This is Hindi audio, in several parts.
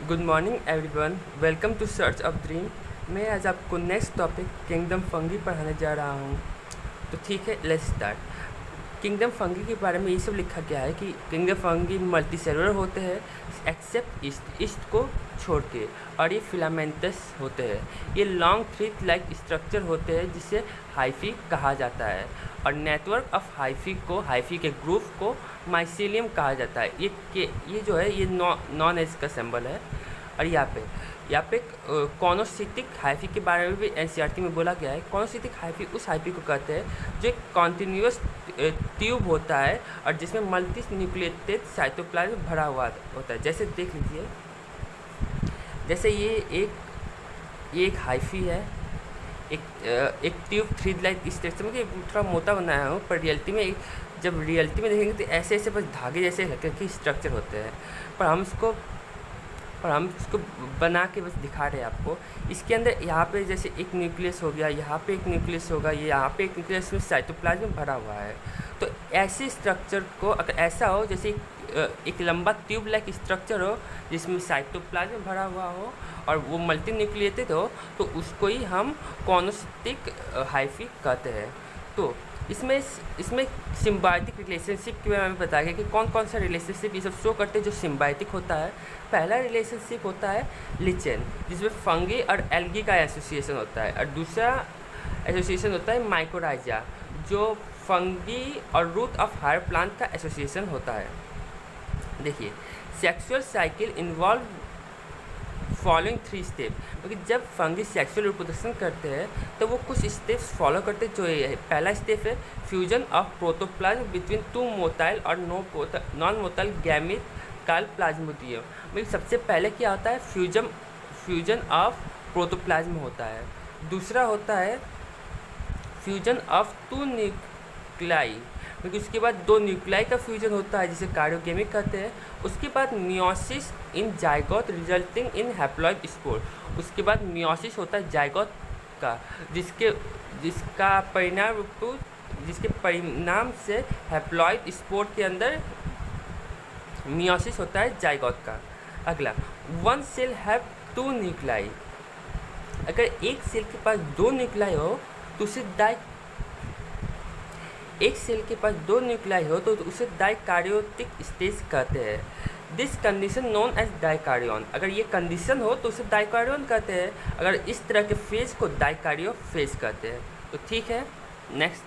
Good morning everyone, welcome to search of dream. मैं आज आपको नेक्स्ट टॉपिक किंगडम फंगी पढ़ाने जा रहा हूँ। तो ठीक है, लेट्स स्टार्ट। किंगडम फंगी के बारे में ये सब लिखा गया है कि किंगडम फंगी मल्टी सेलुलर होते हैं एक्सेप्ट ईस्ट को छोड़ के, और ये फिलामेंटस होते हैं। ये लॉन्ग थ्रेड लाइक स्ट्रक्चर होते हैं जिसे हाइफी कहा जाता है, और नेटवर्क ऑफ हाइफी के ग्रुप को माइसीलियम कहा जाता है। ये जो है ये नॉन एज का सिंबल है। और यहाँ पे कॉनोसिटिक हाइफी के बारे में भी एनसीईआरटी में बोला गया है। कॉनोसिटिक हाइफी उस हाइफी को कहते हैं जो एक कॉन्टिन्यूस ट्यूब होता है और जिसमें मल्टी न्यूक्लिएटेड साइटोप्लाज्म भरा हुआ होता है। जैसे देख लीजिए, जैसे ये एक हाइफी है, एक ट्यूब थ्री लाइक स्ट्रक्चर में थोड़ा मोटा बनाया हूँ, पर जब रियलिटी में देखेंगे तो ऐसे ऐसे बस धागे जैसे हल्के स्ट्रक्चर होते हैं। पर हम इसको बना के बस दिखा रहे हैं आपको। इसके अंदर यहाँ पे जैसे एक न्यूक्लियस हो गया, यहाँ पे एक न्यूक्लियस होगा, ये यहाँ पे एक न्यूक्लियस में साइटोप्लाज्म भरा हुआ है। तो ऐसे स्ट्रक्चर को अगर ऐसा हो जैसे एक लंबा ट्यूब लाइक स्ट्रक्चर हो जिसमें साइटोप्लाज्म भरा हुआ हो और वो मल्टी न्यूक्लिएटेड हो, तो उसको ही हम कॉनोसिटिक हाइफी कहते हैं। तो इसमें सिम्बायोटिक रिलेशनशिप के बारे में बताया गया कि कौन कौन सा रिलेशनशिप ये सब शो करते हैं जो सिम्बायोटिक होता है। पहला रिलेशनशिप होता है लिचेन, जिसमें फंगी और एल्गी का एसोसिएशन होता है, और दूसरा एसोसिएशन होता है माइकोराइजा, जो फंगी और रूट ऑफ हायर प्लांट का एसोसिएशन होता है। देखिए, sexual cycle involve following 3 step, क्योंकि जब फंगी सेक्सुअल रिप्रोडक्शन करते हैं तो वो कुछ स्टेप्स फॉलो करते हैं। जो ये है, पहला स्टेप है fusion of protoplasm between 2 motile और non motile gamete called plasmodium. मतलब सबसे पहले क्या होता है, फ्यूजन ऑफ प्रोटोप्लाज्म होता है। दूसरा होता है फ्यूजन ऑफ 2 न्यूक्लाई, क्योंकि उसके बाद 2 न्यूक्लाई का फ्यूजन होता है जिसे कार्डियोगेमिक कहते हैं। उसके बाद meiosis in zygote resulting in haploid spore. उसके बाद मियोसिस होता है जाइगोट का, जिसके परिणाम से हैप्लॉइड स्पोर के अंदर मियोसिस होता है जाइगोट का। अगला, 1 सेल हैव 2 न्यूक्लाई। अगर एक सेल के पास 2 न्यूक्लाई हो तो उसे डाइकार्योटिक स्टेज कहते हैं। This condition known as dikaryon. अगर ये कंडीशन हो तो उसे डाइकार्योन कहते हैं। अगर इस तरह के फेज को डाइकार्यो फेज कहते हैं। तो ठीक है, नेक्स्ट।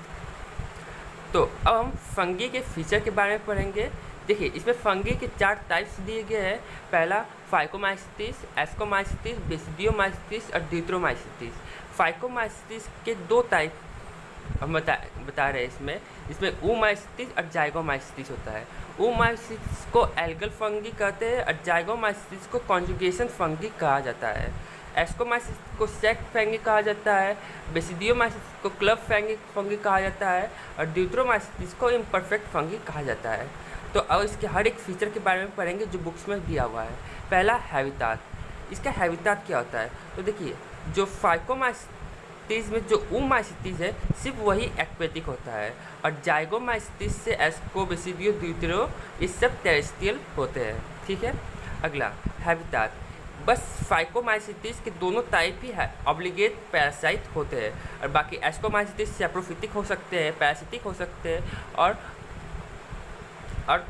तो अब हम फंगी के फीचर के बारे में पढ़ेंगे। देखिए, इसमें फंगी के 4 टाइप्स दिए गए हैं। पहला फाइकोमाइसिटिस, एस्कोमाइसिटिस, बेसिडियोमाइसिटिस और ड्यूट्रोमाइसिटिस। फाइकोमाइसिटिस के 2 टाइप हम बता रहे हैं। इसमें ऊमाइसिटिस और जाइगोमाइसिटिस होता है। ऊमाइसिटिस को एल्गल फंगी कहते हैं और जाइगोमाइसिटिस को कॉन्जुगेशन फंगी कहा जाता है। एस्कोमाइसिटिस को सेक्ट फंगी कहा जाता है। बेसिडियोमाइसिटिस को क्लब फंगी कहा जाता है और ड्यूट्रोमाइसिटिस को इम्परफेक्ट फंगी कहा जाता है। तो अब इसके हर एक फीचर के बारे में पढ़ेंगे जो बुक्स में दिया हुआ है। पहला हैबिटाट। इसका हैबिटाट क्या होता है, तो देखिए, जो फाइकोमाइसिटिस में जो ऊमाइसिटिस है सिर्फ वही एक्वेटिक होता है, और जाइगोमाइसिटिस से एस्को, बेसिडियो, ड्यूटेरो ये सब टेरेस्ट्रियल होते हैं। ठीक है। अगला, हैबिटाट। बस फाइकोमाइसिटिस के दोनों टाइप ही है ऑब्लिगेट पैरासाइट होते हैं, और बाकी एस्कोमाइसिटिस सैप्रोफिटिक हो सकते हैं, पैरासिटिक हो सकते हैं, और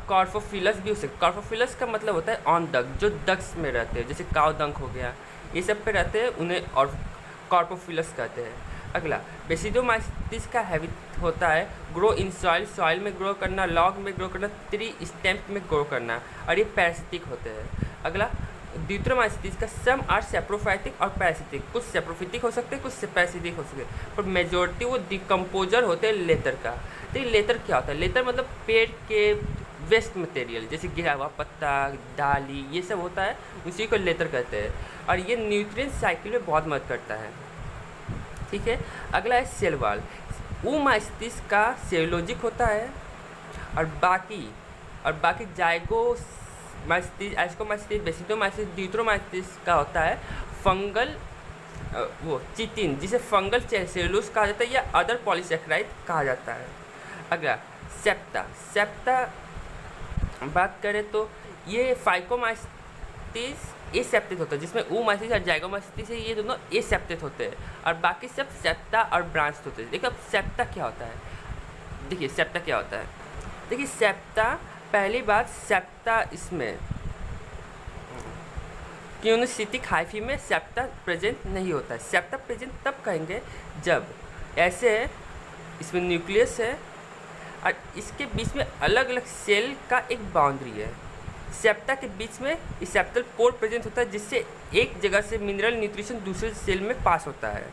कॉर्फोफिलस भी हो सकते हैं। कॉर्फोफिलस का मतलब होता है ऑन डक, जो डक्स में रहते हैं, जैसे काव डंक हो गया, ये सब पे रहते हैं, उन्हें और कॉर्पोफिलस कहते हैं। अगला, बेसिडोमाइसिटिस का हैबिट होता है ग्रो इन सॉइल में ग्रो करना, लॉग में ग्रो करना, ट्री स्टेम में ग्रो करना, और ये पैरासिटिक होते हैं। अगला, ड्यूट्रोमाइसिटिस का सम आर सेप्रोफाइटिक और पैरासिटिक। कुछ सेप्रोफिटिक हो सकते हैं, कुछ पैरासिटिक हो सकते हैं, पर मेजोरिटी वो डिकम्पोजर होते हैं लेदर का। तो ये लेदर क्या होता है, लेदर मतलब पेड़ के वेस्ट मटेरियल, जैसे गिरा हुआ पत्ता, डाली, ये सब होता है, उसी को लेदर कहते हैं, और ये न्यूट्रिएंट साइकिल में बहुत मदद करता है। ठीक है। अगला है सेल वॉल। ऊमाइसिटिस का सेलोजिक होता है, और बाकी जाइगोमाइसिटिस, एस्कोमाइसिटिस, बेसिडोमाइसिटिस, ड्यूट्रोमाइसिटिस का होता है फंगल वो चिटिन, जिसे फंगल सेलुलोज कहा जाता है या अदर पॉलीसेकेराइड कहा जाता है। अगला, सेप्टा बात करें तो ये माइसिटीज एसेप्टेट होता है, जिसमें oomacetes और zygomacetes है, ये दोनों एसेप्टेट होते हैं और बाकी सब सेप्टा और ब्रांच होते हैं। देखो अब सेप्टा क्या होता है, देखिए सेप्टा क्या होता है। देखिए सेप्टा, पहली बात सेप्टा इसमें क्यूनोसिटिक हाइफी में सेप्टा प्रेजेंट नहीं होता है। सेप्टा प्रेजेंट तब कहेंगे जब ऐसे इसमें न्यूक्लियस है और इसके बीच में अलग अलग सेल का एक बाउंड्री है। सेप्टा के बीच में सेप्टल पोर प्रेजेंट होता है, जिससे एक जगह से मिनरल न्यूट्रिशन दूसरे सेल में पास होता है।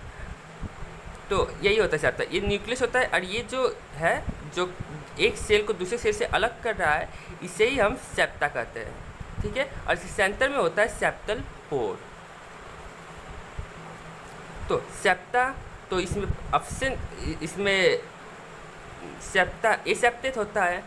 तो यही होता है सेप्टा, ये न्यूक्लियस होता है और ये जो है जो एक सेल को दूसरे सेल से अलग कर रहा है, इसे ही हम सेप्टा कहते हैं, ठीक है। और इसके सेंटर में होता है सेप्टल पोर। तो सेप्टा, तो इसमें ऑप्शन, इसमें सेप्टा एसेप्टेट होता है,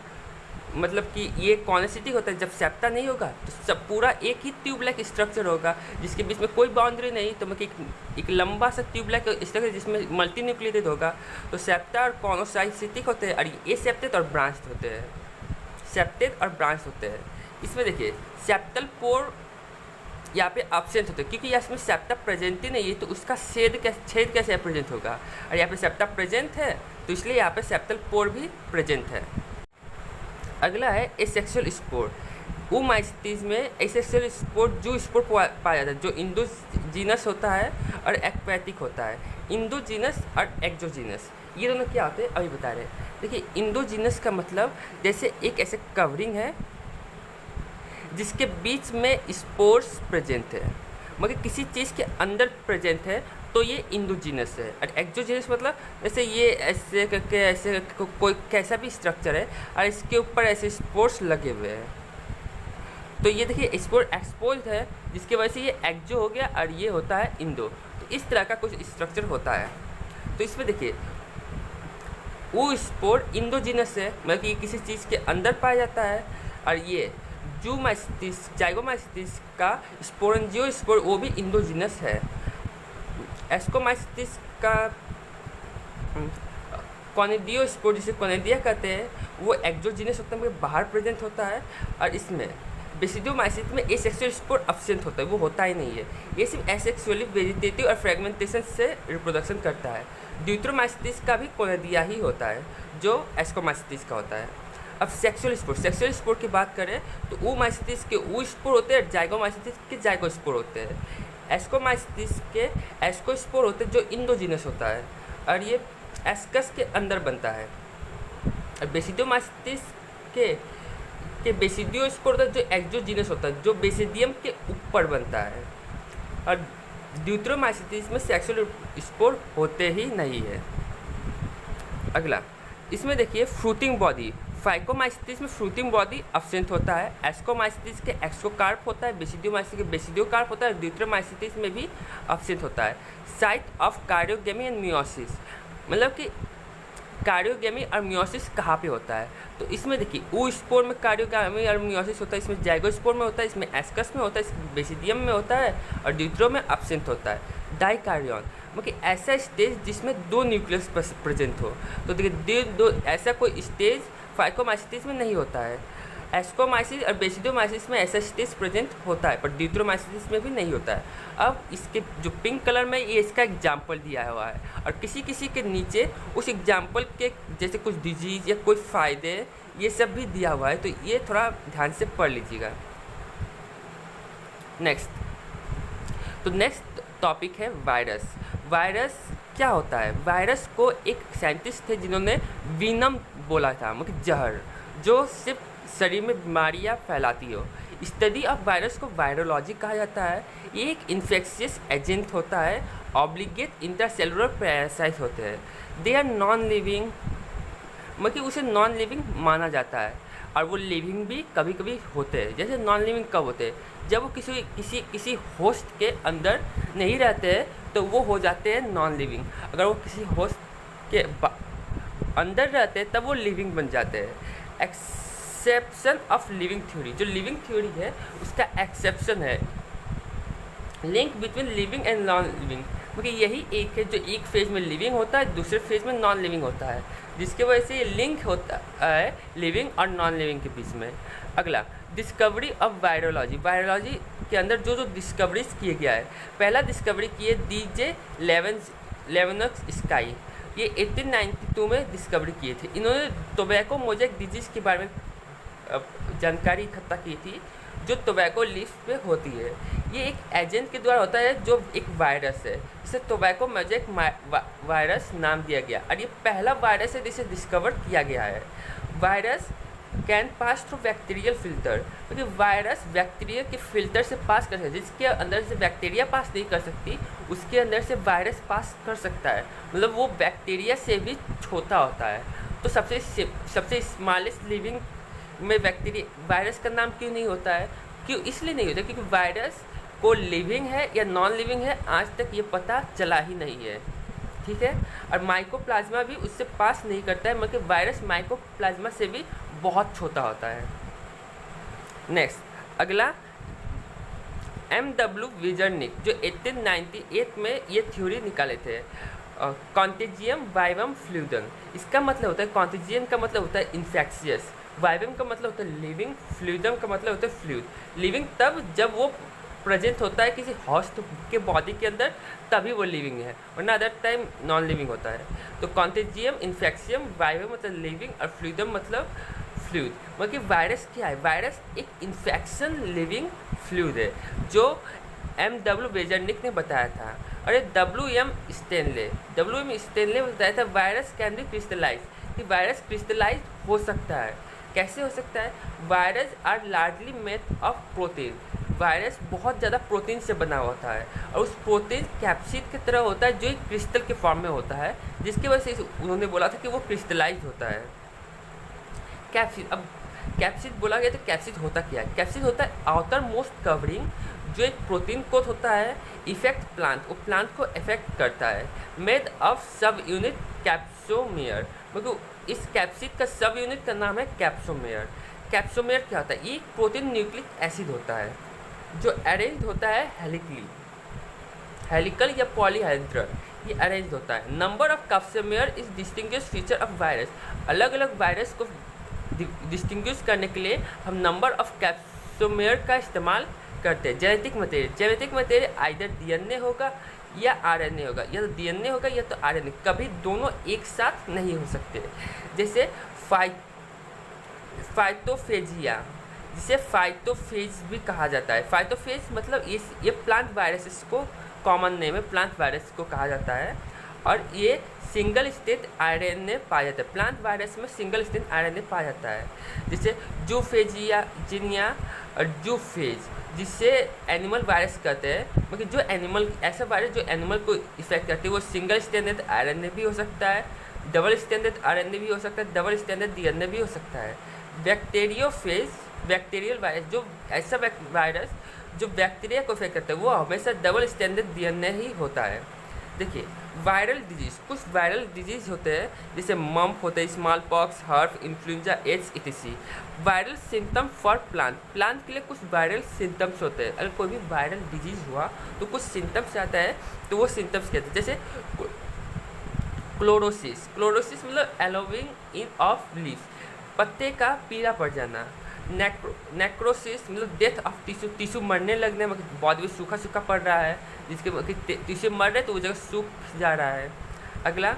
मतलब कि ये कॉन्सिटिक होता है। जब सेप्टा नहीं होगा तो सब पूरा एक ही ट्यूब लाइक स्ट्रक्चर होगा, जिसके बीच में कोई बाउंड्री नहीं, तो मतलब एक लंबा सा ट्यूब लाइक स्ट्रक्चर जिसमें मल्टी न्यूक्लिएटेड होगा। तो सेप्टा और कॉनोसाइटिक होते हैं और ये एसेप्टेड और ब्रांच होते हैं, सेप्टेड और ब्रांच होते हैं। इसमें देखिए सेप्टल पोर यहाँ पे एब्सेंट होते हैं, क्योंकि यहाँ इसमें सेप्टा प्रेजेंट ही नहीं है, तो उसका छेद कैसे प्रेजेंट होगा। और यहाँ पे सेप्टा प्रेजेंट है, तो इसलिए यहाँ पे सेप्टल पोर भी प्रेजेंट है। अगला है एसेक्सुअल स्पोर। oomacetes में एसेक्सुअल स्पोर जो स्पोर पाया जाता है, जो इंडोजीनस होता है और एक्वेटिक होता है। इंडोजीनस और एक्सोजीनस ये दोनों क्या होते हैं अभी बता रहे हैं। देखिए इंडोजीनस का मतलब जैसे एक ऐसे कवरिंग है जिसके बीच में स्पोर्स प्रेजेंट है, मगर किसी चीज़ के अंदर प्रेजेंट है, तो ये इंडोजीनस है। और एक्सोजीनस मतलब जैसे ये ऐसे करके ऐसे कोई कैसा भी स्ट्रक्चर है और इसके ऊपर ऐसे स्पोर्स लगे हुए हैं, तो ये देखिए स्पोर एक्सपोज है, जिसकी वजह से ये एक्सो हो गया और ये होता है इंडो। तो इस तरह का कुछ स्ट्रक्चर होता है। तो इसमें देखिए वो स्पोर इंडोजीनस है, मतलब कि किसी चीज़ के अंदर पाया जाता है। और ये ज़ाइगोमाइसिटिस का स्पोरेंजियोस्पोर वो भी इंडोजीनस है। एस्कोमाइसिटिस का कॉनिडियोस्पोर, जिसे कॉनिडिया कहते हैं, वो एक्सोजीनस होता है, मगर बाहर प्रेजेंट होता है। और इसमें बेसिडोमाइसिस में एसेक्सुअल स्पोर एब्सेंट होता है, वो होता ही नहीं है। ये सिर्फ एसेक्सुअली वेजिटेटिव और फ्रेगमेंटेशन से रिप्रोडक्शन करता है। ड्यूट्रोमाइसिटिस का भी कॉनिडिया ही होता है, जो एस्कोमाइसिटिस का होता है। अब सेक्सुअल स्पोर की बात करें तो oomacetes के ऊ स्पोर होते हैं, ज़ाइगोमाइसिटिस के ज़ाइगोस्पोर होते हैं। एस्कोमाइसिटिस के एस्कोस्पोर होते हैं, जो इंडोजीनस होता है और ये एस्कस के अंदर बनता है। और बेसिडोमाइसिटिस के बेसिडियोस्पोर होता है, जो एक्सोजीनस होता है, जो बेसिडियम के ऊपर बनता है। और ड्यूट्रोमाइसिटिस में सेक्सुअल स्पोर होते ही नहीं है। अगला इसमें देखिए फ्रूटिंग बॉडी। फाइकोमाइसिटिस में फ्रूटिंग बॉडी एब्सेंट होता है। एस्कोमाइसिटिस के एक्सोकार्प होता है, बेसिडियोमाइसिस के बेसिडियोकार्प होता है। ड्यूट्रोमाइसिटिस में भी एब्सेंट होता है। साइट ऑफ कार्डियोगेमी एंड मियोसिस, मतलब कि कार्डियोगेमी और मियोसिस कहाँ पे होता है। तो इसमें देखिए ऊ स्पोर में कार्डियोगेमी और मियोसिस होता है, इसमें ज़ाइगोस्पोर में होता है, इसमें एस्कस में होता है, इसमें बेसिडियम में होता है और ड्यूट्रो में एब्सेंट होता है। डाइकार्डियन मतलब ऐसा स्टेज जिसमें दो न्यूक्लियस प्रेजेंट हो। तो देखिए दो ऐसा कोई स्टेज फाइकोमाइसिटिस में नहीं होता है। एस्कोमाइसिस और बेसिडोमाइसिस में ऐसा स्टेज प्रेजेंट होता है, पर ड्यूट्रोमाइसिस में भी नहीं होता है। अब इसके जो पिंक कलर में ये इसका एग्जाम्पल दिया हुआ है, और किसी किसी के नीचे उस एग्जाम्पल के जैसे कुछ डिजीज़ या कोई फ़ायदे ये सब भी दिया हुआ है, तो ये थोड़ा ध्यान से पढ़ लीजिएगा। नेक्स्ट टॉपिक है वायरस। वायरस क्या होता है? वायरस को एक साइंटिस्ट थे जिन्होंने वीनम बोला था, मतलब जहर, जो सिर्फ शरीर में बीमारियां फैलाती हो। स्टडी ऑफ वायरस को वायरोलॉजी कहा जाता है। ये एक इन्फेक्शियस एजेंट होता है। ऑब्लिगेट इंटरसेलुलर पैरासाइट होते हैं। दे आर नॉन लिविंग, मतलब उसे नॉन लिविंग माना जाता है, और वो लिविंग भी कभी कभी होते हैं। जैसे नॉन लिविंग कब होते हैं? जब वो किसी होस्ट के अंदर नहीं रहते हैं तो वो हो जाते हैं नॉन लिविंग। अगर वो किसी होस्ट के अंदर रहते हैं तब वो लिविंग बन जाते हैं। एक्सेप्शन ऑफ लिविंग थ्योरी, जो लिविंग थ्योरी है उसका एक्सेप्शन है। Link between living and non living, क्योंकि यही एक है जो एक फेज में लिविंग होता है, दूसरे फेज में नॉन लिविंग होता है, जिसके वजह से ये लिंक होता है लिविंग और नॉन लिविंग के बीच में। अगला डिस्कवरी ऑफ वायरोलॉजी। वायरोलॉजी के अंदर जो जो डिस्कवरीज किए गया है, पहला डिस्कवरी किए DJ लेवेनॉक्स स्काई, ये 1892 में डिस्कवरी किए थे। इन्होंने टोबैको मोज़ेक डिजीज़ के बारे में जानकारी इकट्ठा की थी जो टोबैको लीफ पे होती है। ये एक एजेंट के द्वारा होता है जो एक वायरस है, जिसे टोबैको मोज़ेक वायरस नाम दिया गया, और ये पहला वायरस है जिसे डिस्कवर किया गया है। Virus can pass through bacterial filter, क्योंकि वायरस बैक्टीरिया के फिल्टर से पास कर सकता है। जिसके अंदर से बैक्टीरिया पास नहीं कर सकती, उसके अंदर से वायरस पास कर सकता है। मतलब वो बैक्टीरिया से भी छोटा होता है। तो सबसे स्मॉलेस्ट लिविंग में बैक्टीरिया वायरस का नाम क्यों नहीं होता है? क्यों? इसलिए नहीं होता क्योंकि वायरस को लिविंग है या नॉन लिविंग है आज तक ये पता चला ही नहीं है। ठीक है, और माइकोप्लाज्मा भी उससे पास नहीं करता है, मतलब वायरस माइकोप्लाज्मा से भी बहुत छोटा होता है। नेक्स्ट अगला MW विजर्निक, जो 1898 में ये थ्योरी निकाले थे, कॉन्टेजियम वाइवम फ्लूइडम। इसका मतलब होता है, कॉन्टेजियम का मतलब होता है इन्फेक्शियस, वाइवम का मतलब होता है लिविंग, फ्लूइडम का मतलब होता है फ्लूइड। लिविंग तब जब वो प्रेजेंट होता है किसी हॉस्ट के बॉडी के अंदर, तभी वो लिविंग है, वरना अदर टाइम नॉन लिविंग होता है। तो कॉन्टेजियम, इन्फेक्शियम, वाइवम मतलब लिविंग और फ्लूइडम मतलब फ्लूइड। मतलब कि वायरस क्या है? वायरस एक इन्फेक्शन लिविंग फ्लूइड है, जो MW वेजरनिक ने बताया था। और ये WM स्टेनले ने बताया था वायरस कैन बी क्रिस्टलाइज, कि वायरस क्रिस्टलाइज हो सकता है। कैसे हो सकता है? Virus are largely made of protein, virus बहुत ज़्यादा प्रोटीन से बना होता है, और उस प्रोटीन कैप्सिड की तरह होता है जो एक क्रिस्टल के फॉर्म में होता है, जिसकी वजह से उन्होंने बोला था कि वो क्रिस्टलाइज होता है। कैप्सिड, अब कैप्सिड बोला गया तो कैप्सिड होता क्या है? कैप्सिड होता है आउटर मोस्ट कवरिंग, जो एक प्रोटीन कोट होता है, इफेक्ट प्लांट, वो प्लांट को इफेक्ट करता है। मेड ऑफ सब यूनिट कैप्सोमेयर, मतलब इस कैप्सिड का सब यूनिट का नाम है कैप्सोमेयर। कैप्सोमेयर क्या होता है? ये एक प्रोटीन न्यूक्लिक एसिड होता है जो अरेंज होता है हेलिकल या पॉलीहेड्रल, ये अरेंज होता है। Number of capsomere is distinguish feature of virus. अलग अलग वायरस को डिस्टिंग्विश करने के लिए हम नंबर ऑफ कैप्सोमेयर का इस्तेमाल करते हैं। जेनेटिक मटेरियल आइदर DNA होगा या RNA होगा, या तो DNA होगा या तो RNA, कभी दोनों एक साथ नहीं हो सकते। जैसे फाइटोफेजिया, जिसे फाइटोफेज भी कहा जाता है। फाइटोफेज मतलब ये प्लांट वायरसेस को कॉमन नेम है, प्लांट वायरस को कहा जाता है, और ये सिंगल स्टेट RNA पाया जाता है। प्लांट वायरस में सिंगल स्टेट RNA पाया जाता है, जैसे जूफेजिया जिनिया और जूफेज, जिससे एनिमल वायरस कहते हैं। मतलब जो एनिमल, ऐसा वायरस जो एनिमल को इफेक्ट करती है, वो सिंगल स्टैंडर्ड RNA भी हो सकता है, डबल स्टैंडर्ड RNA भी हो सकता है, डबल स्टैंडर्ड DNA भी हो सकता है। बैक्टीरियल वायरस, जो ऐसा वायरस जो बैक्टीरिया को इफेक्ट करता है, वो हमेशा डबल स्टैंडर्ड DNA ही होता है। देखिए वायरल डिजीज़, कुछ वायरल डिजीज़ होते हैं जैसे मम्प होते हैं, स्मॉल पॉक्स, हर्फ, influenza, AIDS etc। Viral symptom for plant के लिए कुछ वायरल सिम्टम्स होते हैं। अगर कोई भी वायरल डिजीज़ हुआ तो कुछ सिम्टम्स आता है, तो वो सिम्टम्स कहते हैं। जैसे क्लोरोसिस मतलब एलोविंग इन ऑफ लीफ, पत्ते का पीला पड़ जाना। नेक्रोसिस मतलब डेथ ऑफ टिश्यू मरने लगने, मतलब बॉडी में सूखा पड़ रहा है, जिसके टिश्यू मर रहे तो वो जगह सूख जा रहा है। अगला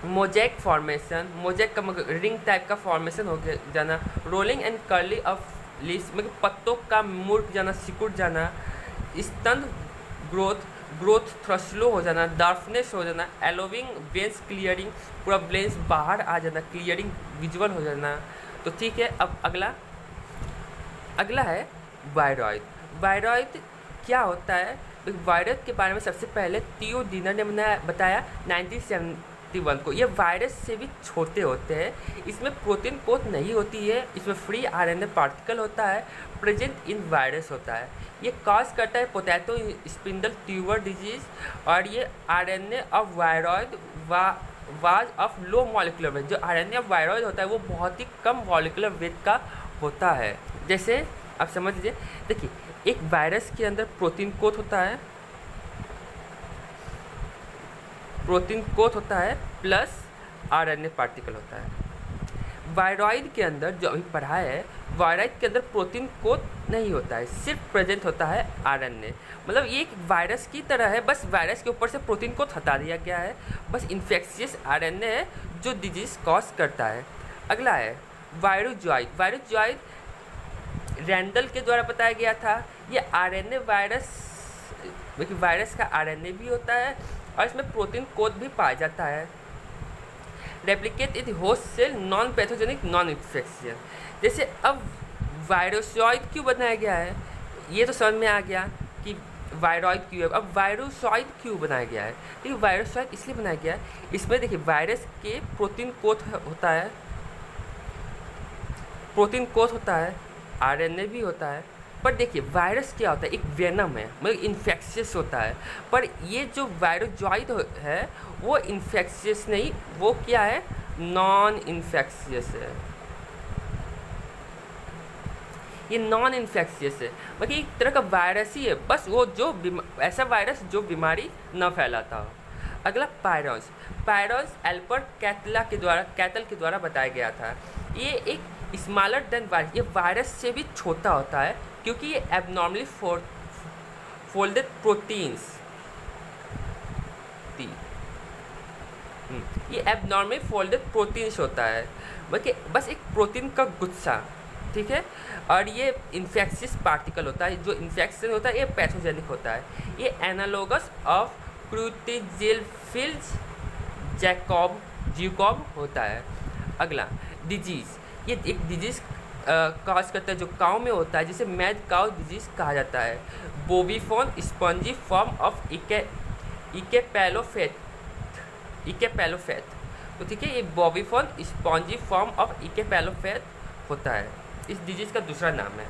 मोज़ेक फॉर्मेशन, मोज़ेक का मतलब रिंग टाइप का फॉर्मेशन हो जाना। Rolling and curly of leaves मतलब पत्तों का मुड़ जाना, सिकुड़ जाना। स्तन ग्रोथ थोड़ा स्लो हो जाना, डार्कनेस हो जाना। एलोविंग वेंस क्लियरिंग, पूरा ब्लेंस बाहर आ जाना, क्लियरिंग विजुअल हो जाना। तो ठीक है, अब अगला है वायरॉइड क्या होता है? वायरस के बारे में सबसे पहले थियो डिनर ने बताया 1971 को। ये वायरस से भी छोटे होते हैं, इसमें प्रोटीन कोट नहीं होती है, इसमें फ्री RNA पार्टिकल होता है, प्रेजेंट इन वायरस होता है। ये कॉज करता है पोटैटो स्पिंडल ट्यूबर डिजीज, और ये RNA of viroid was of low molecular weight. जो RNA ऑफ वायरॉइड होता है वो बहुत ही कम मॉलिकुलर वेट का होता है। जैसे आप समझ लीजिए, देखिए एक वायरस के अंदर प्रोटीन कोट होता है प्लस RNA पार्टिकल होता है। वायरॉइड के अंदर जो अभी पढ़ा है वायरस के अंदर प्रोटीन कोड नहीं होता है, सिर्फ प्रेजेंट होता है आरएनए। मतलब ये एक वायरस की तरह है, बस वायरस के ऊपर से प्रोटीन कोड हटा दिया गया है, बस इन्फेक्शियस आरएनए है जो डिजीज कॉज करता है। अगला है वायरोजॉइड। वायरोजॉइड रैंडल के द्वारा बताया गया था। ये आरएनए वायरस का आरएनए भी होता है और इसमें प्रोटीन कोड भी पाया जाता है। Replicate in host cell, non pathogenic, non infectious. जैसे अब वायरोसॉइड क्यों बनाया गया है, ये तो समझ में आ गया कि वायरॉइड क्यों है। अब वायरोसॉइड क्यों बनाया गया है? देखिए वायरोसॉइड इसलिए बनाया गया है, इसमें देखिए वायरस के प्रोटीन कोड होता है, प्रोटीन कोड होता है, आरएनए भी होता है। पर देखिए वायरस क्या होता है, एक वेनम है, मतलब इन्फेक्शियस होता है। पर ये जो वायरोजॉइड है वो इन्फेक्शियस नहीं, वो क्या है, नॉन इन्फेक्शियस है। ये नॉन इन्फेक्शियस है, मतलब एक तरह का वायरस ही है, बस वो जो ऐसा वायरस जो बीमारी न फैलाता हो। अगला पायरॉन्स। पायरॉन्स एल्बर्ट कैटल के द्वारा बताया गया था। ये एक स्मॉलर देन वायरस, ये वायरस से भी छोटा होता है क्योंकि ये एबनॉर्मली फोल्डेड प्रोटीन्स ये एबनॉर्मली फोल्डेड प्रोटीन्स होता है, बस एक प्रोटीन का गुच्छा, ठीक है। और ये इन्फेक्शियस पार्टिकल होता है, जो इन्फेक्शन होता है ये पैथोजेनिक होता है। ये एनालोगस ऑफ क्रूटिजिलफिल्स जैकॉब होता है। अगला डिजीज़, ये एक डिजीज़ कॉज करता है जो काउ में होता है, जिसे मैड काउ डिजीज़ कहा जाता है। बोविफॉन स्पॉन्जी फॉर्म ऑफ इकेपेलोफेथ। तो ठीक है, ये बोविफॉन स्पॉन्जी फॉर्म ऑफ इकेपेलोफेथ होता है, इस डिजीज़ का दूसरा नाम है।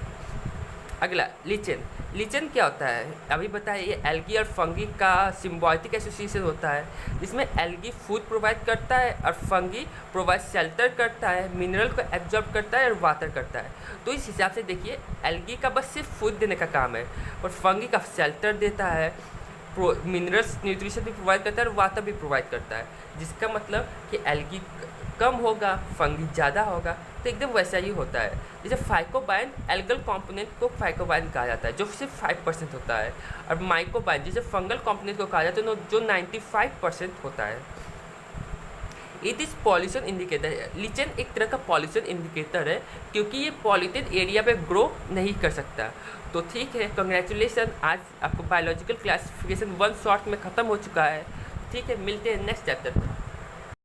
अगला लिचेन। लिचेन क्या होता है अभी बताया, ये एल्गी और फंगी का सिम्बायोटिक एसोसिएशन होता है, जिसमें एल्गी फूड प्रोवाइड करता है और फंगी प्रोवाइड शेल्टर करता है, मिनरल को एब्जॉर्ब करता है और वाटर करता है। तो इस हिसाब से देखिए एल्गी का बस सिर्फ फूड देने का काम है और फंगी का शेल्टर देता है, मिनरल्स न्यूट्रिशन भी प्रोवाइड करता है और वाटर भी प्रोवाइड करता है, जिसका मतलब कि एल्गी कम होगा फंगी ज़्यादा होगा। तो एकदम वैसा ही होता है। जैसे फाइकोबाइन, एल्गल कंपोनेंट को फाइकोबाइन कहा जाता है जो सिर्फ 5% होता है, और माइकोबाइन जिसे फंगल कंपोनेंट को कहा जाता है जो 95% होता है। It is pollution indicator. Lichen एक तरह का पॉल्यूशन इंडिकेटर है क्योंकि ये पॉल्यूटेड एरिया पे ग्रो नहीं कर सकता। तो ठीक है, कंग्रेचुलेसन, आज आपको बायोलॉजिकल क्लासिफिकेशन 1 शॉर्ट में ख़त्म हो चुका है। ठीक है, मिलते हैं नेक्स्ट चैप्टर पर।